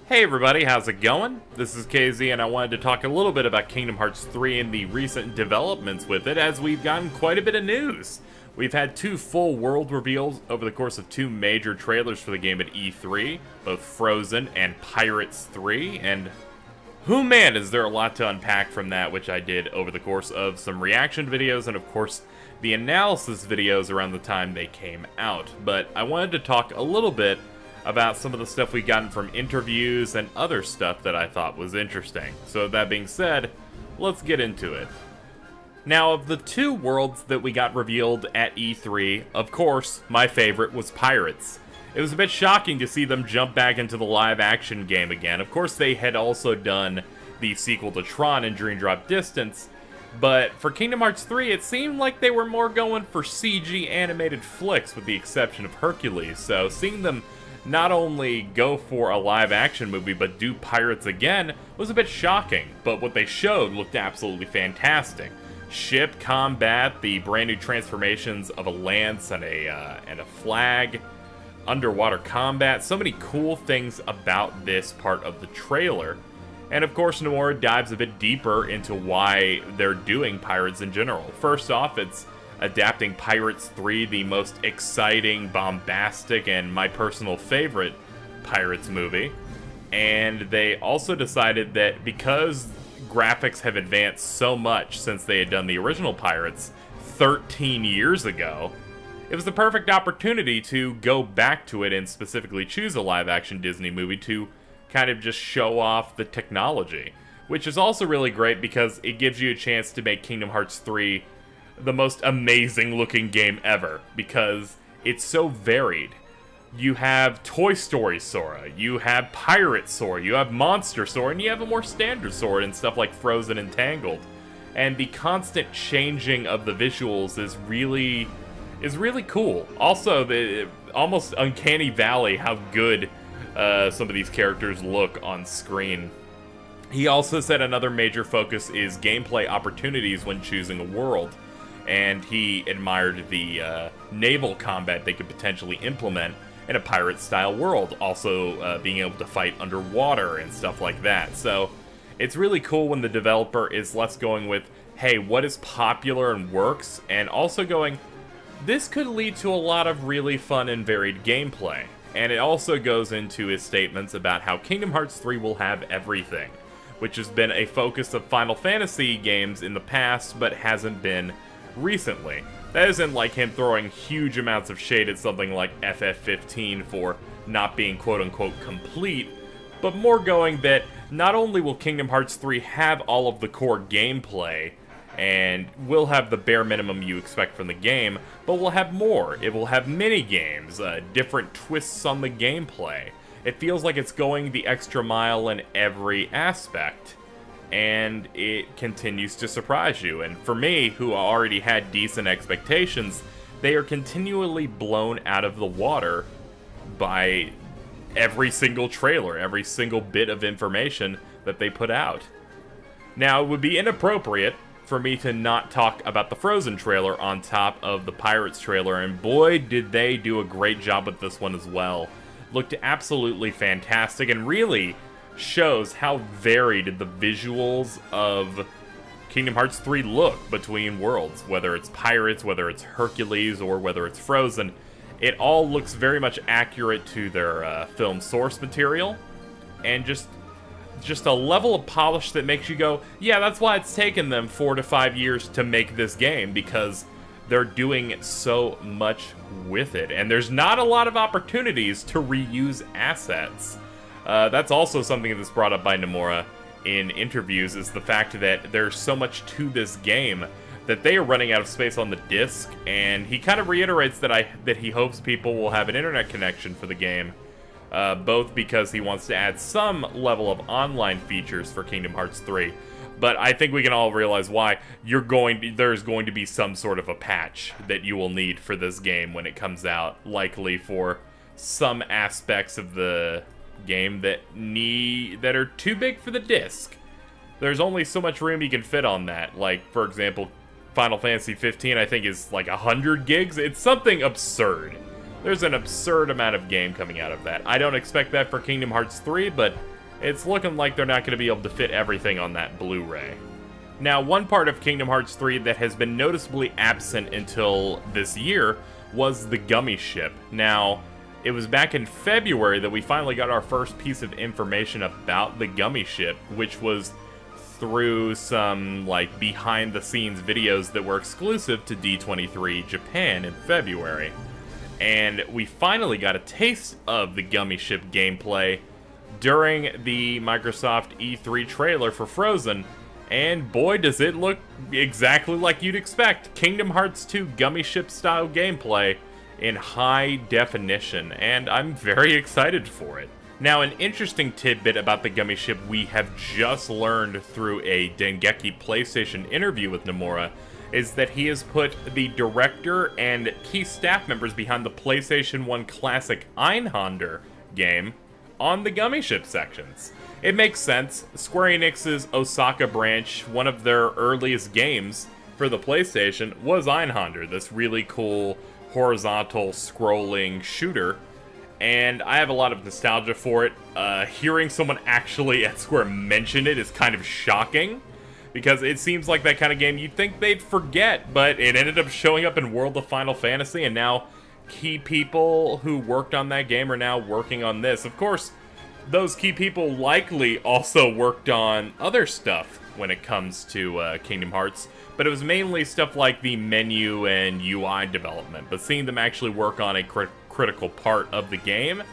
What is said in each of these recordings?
Hey everybody, how's it going? This is KZ and I wanted to talk a little bit about Kingdom Hearts 3 and the recent developments with it, as we've gotten quite a bit of news. We've had two full world reveals over the course of two major trailers for the game at E3, both Frozen and Pirates 3, and man, is there a lot to unpack from that, which I did over the course of some reaction videos and of course the analysis videos around the time they came out. But I wanted to talk a little bit about some of the stuff we gotten from interviews and other stuff that I thought was interesting. So that being said, let's get into it. Now, of the two worlds that we got revealed at E3, of course, my favorite was Pirates. It was a bit shocking to see them jump back into the live-action game again. Of course, they had also done the sequel to Tron and Dream Drop Distance, but for Kingdom Hearts 3, it seemed like they were more going for CG animated flicks, with the exception of Hercules. So seeing them not only go for a live-action movie, but do Pirates again was a bit shocking, but what they showed looked absolutely fantastic. Ship combat, the brand new transformations of a lance and a flag, underwater combat, so many cool things about this part of the trailer. And of course, Nomura dives a bit deeper into why they're doing Pirates in general. First off, it's adapting Pirates 3, the most exciting, bombastic, and my personal favorite Pirates movie. And they also decided that because graphics have advanced so much since they had done the original Pirates 13 years ago, it was the perfect opportunity to go back to it and specifically choose a live-action Disney movie to kind of just show off the technology. Which is also really great because it gives you a chance to make Kingdom Hearts 3 the most amazing looking game ever, because it's so varied. You have Toy Story Sora, you have Pirate Sora, you have Monster Sora, and you have a more standard Sora and stuff like Frozen and Tangled. And the constant changing of the visuals is really cool. Also, the almost uncanny valley how good some of these characters look on screen. He also said another major focus is gameplay opportunities when choosing a world. And he admired the naval combat they could potentially implement in a pirate-style world. Also, being able to fight underwater and stuff like that. So, it's really cool when the developer is less going with, hey, what is popular and works? And also going, this could lead to a lot of really fun and varied gameplay. And it also goes into his statements about how Kingdom Hearts 3 will have everything, which has been a focus of Final Fantasy games in the past, but hasn't been recently. That isn't like him throwing huge amounts of shade at something like FF15 for not being quote-unquote complete, but more going that not only will Kingdom Hearts 3 have all of the core gameplay, and will have the bare minimum you expect from the game, but will have more. It will have mini-games, different twists on the gameplay. It feels like it's going the extra mile in every aspect, and it continues to surprise you. And for me, who already had decent expectations, they are continually blown out of the water by every single trailer, every single bit of information that they put out. Now, it would be inappropriate for me to not talk about the Frozen trailer on top of the Pirates trailer, and boy, did they do a great job with this one as well. Looked absolutely fantastic, and really shows how varied the visuals of Kingdom Hearts 3 look between worlds. Whether it's Pirates, whether it's Hercules, or whether it's Frozen, it all looks very much accurate to their film source material, and just a level of polish that makes you go, yeah, that's why it's taken them 4 to 5 years to make this game, because they're doing so much with it, and there's not a lot of opportunities to reuse assets. That's also something that's brought up by Nomura in interviews, is the fact that there's so much to this game that they are running out of space on the disc, and he kind of reiterates that he hopes people will have an internet connection for the game, both because he wants to add some level of online features for Kingdom Hearts 3, but I think we can all realize why. There's going to be some sort of a patch that you will need for this game when it comes out, likely for some aspects of the game that are too big for the disc. There's only so much room you can fit on that. Like, for example, Final Fantasy 15 I think is like 100 gigs. It's something absurd. There's an absurd amount of game coming out of that. I don't expect that for Kingdom Hearts 3, but it's looking like they're not going to be able to fit everything on that Blu-ray. Now, one part of Kingdom Hearts 3 that has been noticeably absent until this year was the gummy ship. Now, it was back in February that we finally got our first piece of information about the gummy ship, which was through some, like, behind-the-scenes videos that were exclusive to D23 Japan in February. And we finally got a taste of the gummy ship gameplay during the Microsoft E3 trailer for Frozen, and boy does it look exactly like you'd expect. Kingdom Hearts 2 gummy ship style gameplay in high definition, and I'm very excited for it. Now, an interesting tidbit about the gummy ship we have just learned through a Dengeki PlayStation interview with Nomura is that he has put the director and key staff members behind the PlayStation 1 classic Einhander game on the gummy ship sections. It makes sense. Square Enix's Osaka branch, one of their earliest games for the PlayStation, was Einhander, this really cool horizontal scrolling shooter. And I have a lot of nostalgia for it. Hearing someone actually at Square mention it is kind of shocking, because it seems like that kind of game you'd think they'd forget, but it ended up showing up in World of Final Fantasy, and now key people who worked on that game are now working on this. Of course, those key people likely also worked on other stuff when it comes to Kingdom Hearts, but it was mainly stuff like the menu and UI development. But seeing them actually work on a critical part of the game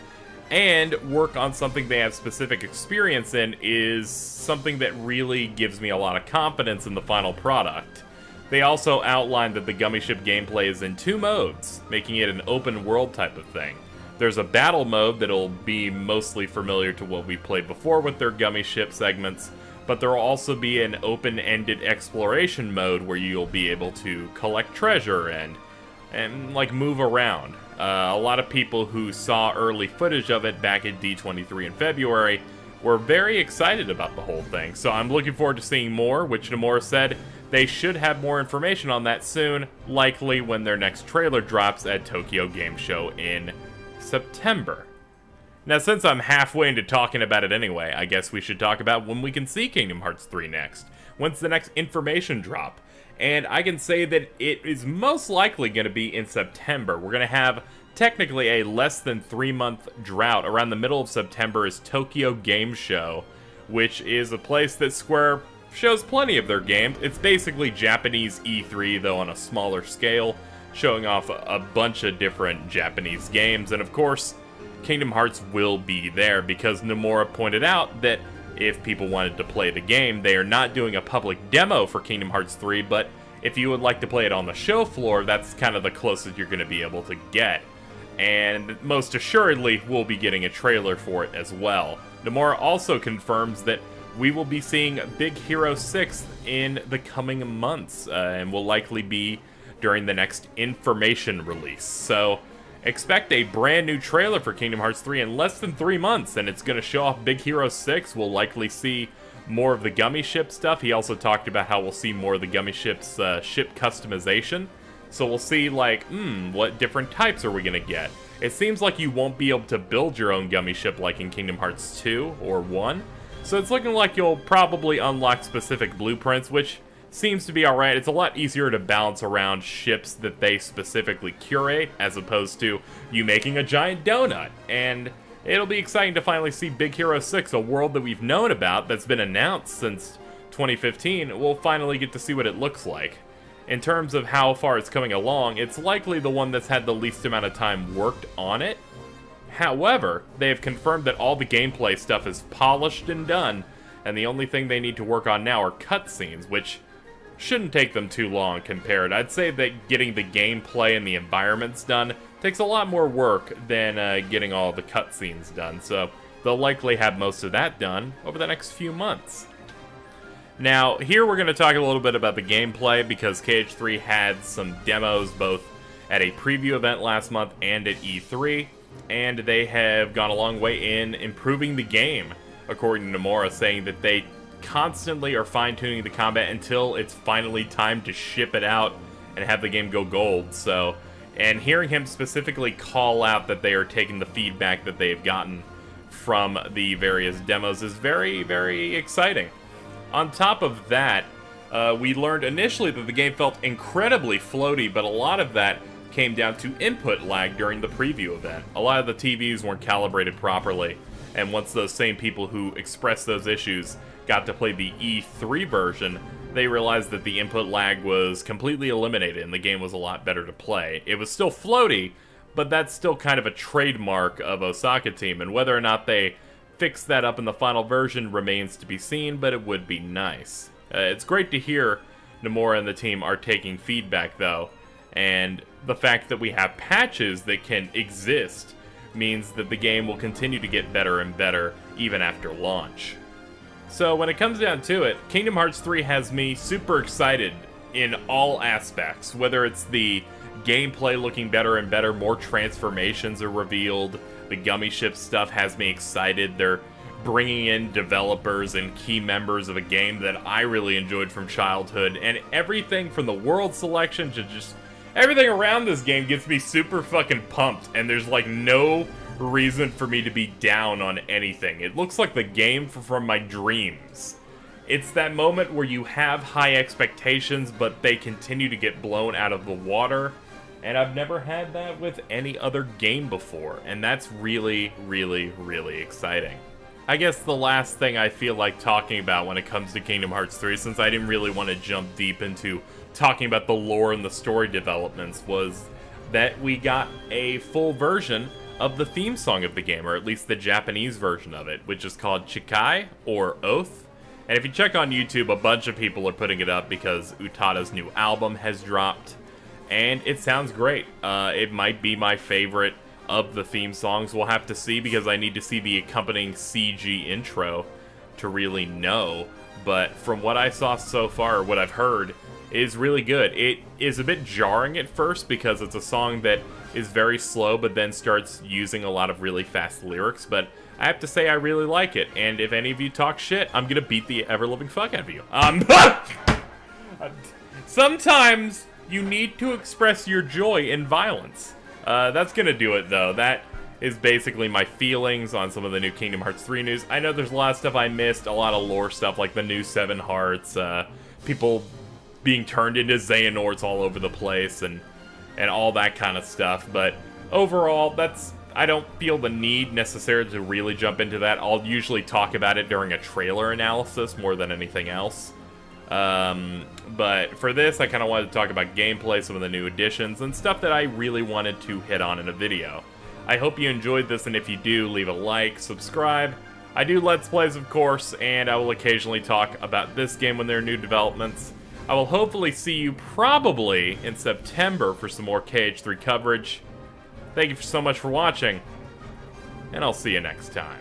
and work on something they have specific experience in is something that really gives me a lot of confidence in the final product. They also outlined that the gummy ship gameplay is in 2 modes, making it an open world type of thing. There's a battle mode that'll be mostly familiar to what we played before with their gummy ship segments, but there will also be an open-ended exploration mode where you'll be able to collect treasure and like move around. A lot of people who saw early footage of it back at D23 in February were very excited about the whole thing, so I'm looking forward to seeing more, which Nomura said they should have more information on that soon, likely when their next trailer drops at Tokyo Game Show in September. Now, since I'm halfway into talking about it anyway, I guess we should talk about when we can see Kingdom Hearts 3 next. When's the next information drop? And I can say that it is most likely going to be in September. We're going to have technically a less than 3-month drought. Around the middle of September is Tokyo Game Show, which is a place that Square shows plenty of their games. It's basically Japanese E3, though on a smaller scale, showing off a bunch of different Japanese games. And of course, Kingdom Hearts will be there, because Nomura pointed out that if people wanted to play the game, they are not doing a public demo for Kingdom Hearts 3, but if you would like to play it on the show floor, that's kind of the closest you're going to be able to get. And most assuredly, we'll be getting a trailer for it as well. Nomura also confirms that we will be seeing Big Hero 6 in the coming months, and will likely be during the next information release. So expect a brand new trailer for Kingdom Hearts 3 in less than 3 months, and it's going to show off Big Hero 6. We'll likely see more of the gummy ship stuff. He also talked about how we'll see more of the gummy ship's ship customization. So we'll see, like, what different types are we going to get? It seems like you won't be able to build your own gummy ship like in Kingdom Hearts 2 or 1. So it's looking like you'll probably unlock specific blueprints, which seems to be alright. It's a lot easier to balance around ships that they specifically curate, as opposed to you making a giant donut. And it'll be exciting to finally see Big Hero 6, a world that we've known about, that's been announced since 2015. We'll finally get to see what it looks like. In terms of how far it's coming along, it's likely the one that's had the least amount of time worked on it. However, they have confirmed that all the gameplay stuff is polished and done, and the only thing they need to work on now are cutscenes, which shouldn't take them too long compared. I'd say that getting the gameplay and the environments done takes a lot more work than getting all the cutscenes done, so they'll likely have most of that done over the next few months. Now, here we're going to talk a little bit about the gameplay, because KH3 had some demos both at a preview event last month and at E3, and they have gone a long way in improving the game, according to Nomura, saying that they constantly are fine-tuning the combat until it's finally time to ship it out and have the game go gold. So, and hearing him specifically call out that they are taking the feedback that they have gotten from the various demos is very, very exciting. On top of that, we learned initially that the game felt incredibly floaty, but a lot of that came down to input lag during the preview event. A lot of the TVs weren't calibrated properly, and once those same people who expressed those issues got to play the E3 version, they realized that the input lag was completely eliminated and the game was a lot better to play. It was still floaty, but that's still kind of a trademark of Osaka Team, and whether or not they fix that up in the final version remains to be seen, but it would be nice. It's great to hear Nomura and the team are taking feedback, though, and the fact that we have patches that can exist means that the game will continue to get better and better even after launch. So when it comes down to it, Kingdom Hearts 3 has me super excited in all aspects, whether it's the gameplay looking better and better, more transformations are revealed, the Gummy Ship stuff has me excited, they're bringing in developers and key members of a game that I really enjoyed from childhood, and everything from the world selection to just everything around this game gets me super fucking pumped, and there's like no reason for me to be down on anything. It looks like the game from my dreams. It's that moment where you have high expectations, but they continue to get blown out of the water, and I've never had that with any other game before, and that's really, really, really exciting. I guess the last thing I feel like talking about when it comes to Kingdom Hearts 3, since I didn't really want to jump deep into talking about the lore and the story developments, was that we got a full version of the theme song of the game, or at least the Japanese version of it, which is called Chikai, or Oath. And if you check on YouTube, a bunch of people are putting it up because Utada's new album has dropped, and it sounds great. It might be my favorite of the theme songs. We'll have to see, because I need to see the accompanying CG intro to really know. But from what I saw so far, or what I've heard, is really good. It is a bit jarring at first because it's a song that is very slow but then starts using a lot of really fast lyrics, but I have to say I really like it, and if any of you talk shit, I'm gonna beat the ever-loving fuck out of you. Sometimes you need to express your joy in violence. That's gonna do it, though. That is basically my feelings on some of the new Kingdom Hearts 3 news. I know there's a lot of stuff I missed, a lot of lore stuff, like the new 7 Hearts, people being turned into Xehanorts all over the place, and all that kind of stuff, but overall, I don't feel the need necessarily to really jump into that. I'll usually talk about it during a trailer analysis more than anything else. But for this, I kind of wanted to talk about gameplay, some of the new additions, and stuff that I really wanted to hit on in a video. I hope you enjoyed this, and if you do, leave a like, subscribe. I do Let's Plays, of course, and I will occasionally talk about this game when there are new developments. I will hopefully see you probably in September for some more KH3 coverage. Thank you so much for watching, and I'll see you next time.